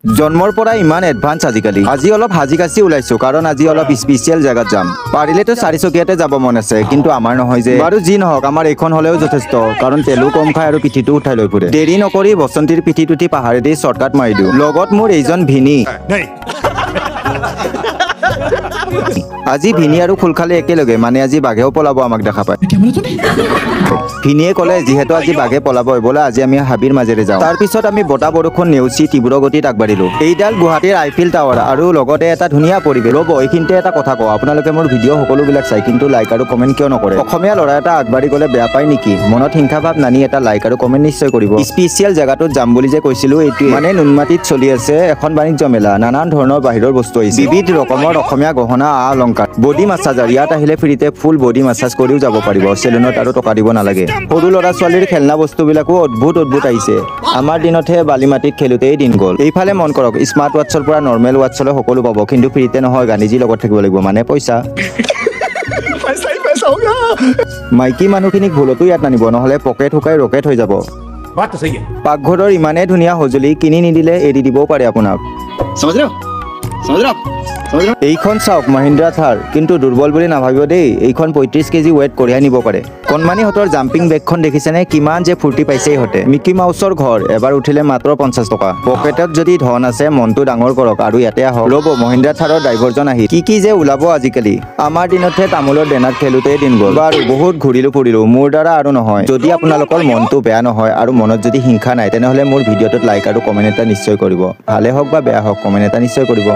জন্মৰ পৰা ইমান এডভান্স আজিকালি। আজি অলপ হাজি কাচি ওলাইছো কাৰণ আজি অলপ স্পেচিয়েল জায়গাত যাম। পাৰিলেতো চাৰিচকীয়াতে যাব মন আছে, কিন্তু আমাৰ নহয় যে। বাৰু যি নহওক, আমাৰ এইখন হলেও যথেষ্ট, কাৰণ তেলো কম খায় আৰু পিঠিটো উঠাই লৈ ফুৰে। দেৰি নকৰি বসন্তীৰ পিঠিত উঠি পাহাৰেদি শ্বৰ্টকাট মাৰি দিওঁ। লগত মোৰ এইজন ভিনি। আজি ভিনি আৰু খুলখালি একেলগে, মানে আজি বাঘেও পলাব আমাক দেখা পায়। ভিনিয়ে ক'লে যিহেতু আজি বাঘে পলাবই, বোলে আজি আমি হাবিৰ মাজেৰে যাওঁ। তাৰ পিছত আমি বতাহ বৰষুণ নেওচি তীব্ৰ গতিত আগবাঢ়িলো। এইডাল গুৱাহাটীৰ আইফিল টাৱাৰ আৰু লগতে এটা ধুনীয়া পৰিৱেশ। ৰ'ব, এইখিনিতে এটা কথা কওঁ, আপোনালোকে মোৰ ভিডিঅ' সকলোবিলাক চাই, কিন্তু লাইক আৰু কমেণ্ট কিয় নকৰে? অসমীয়া ল'ৰা এটা আগবাঢ়ি গ'লে বেয়া পায় নেকি? মনত হিংসা ভাৱ নানি এটা লাইক আৰু কমেণ্ট নিশ্চয় কৰিব। স্পেচিয়েল জেগাটোত যাম বুলি যে কৈছিলো, এইটোৱে মানে নুনমাটিত চলি আছে এখন বাণিজ্য মেলা। নানান ধৰণৰ বাহিৰৰ বস্তু আহিছে, বিবিধ ৰকমৰ অসমীয়া গহনা, অলংকাৰ, বডি মাছাজাৰ। ইয়াত আহিলে ফ্ৰীতে ফুল বডি মাছাজ কৰিও যাব পাৰিব, চেলুনত আৰু টকা দিব নালাগে। সৰু ল'ৰা ছোৱালীৰ খেলনা বস্তুবিলাকো অদ্ভুত আহিছে। আমাৰ দিনতহে বালি মাটিত খেলোতেই দিন গ'ল। এইফালে মন কৰক, স্মাৰ্ট ৱাটছৰ পৰা নৰ্মেল ৱাটছলৈ সকলো পাব, কিন্তু ফ্ৰীতে নহয়, গান্ধীজীৰ লগত থাকিব লাগিব, মানে পইচা। মাইকী মানুহখিনিক ভুলতো ইয়াত নানিব, নহ'লে পকেট শুকাই ৰকেট হৈ যাব। পাকঘৰৰ ইমানেই ধুনীয়া সঁজুলি, কিনি নিদিলে এৰি দিবও পাৰে আপোনাক। এইখন চাওক, মহিন্দ্ৰা থাৰ, কিন্তু দুৰ্বল বুলি নাভাবিব দেই। এইখন 35 কেজি ৱেইট কঢ়িয়াই নিব পাৰে। কণমানিহঁতৰ জাম্পিং বেগখন দেখিছেনে? কিমান যে ফূৰ্তি পাইছে ইহঁতে। মিকি মাউচৰ ঘৰ, এবাৰ উঠিলে মাত্ৰ 50 টকা। পকেটত যদি ধন আছে, মনটো ডাঙৰ কৰক আৰু ইয়াতে আহক। ৰ'ব, মহিন্দ্ৰা থাৰৰ ড্ৰাইভাৰজন আহি কি যে ওলাব আজিকালি। আমাৰ দিনতহে তামোলৰ বেনাত খেলোতেই দিন গ'ল। বাৰু বহুত ঘূৰিলো ফুৰিলো, মোৰ দ্বাৰা আৰু নহয়। যদি আপোনালোকৰ মনটো বেয়া নহয় আৰু মনত যদি হিংসা নাই, তেনেহ'লে মোৰ ভিডিঅ'টোত লাইক আৰু কমেণ্ট এটা নিশ্চয় কৰিব। ভালে হওক বা বেয়া হওক, কমেণ্ট এটা নিশ্চয় কৰিব।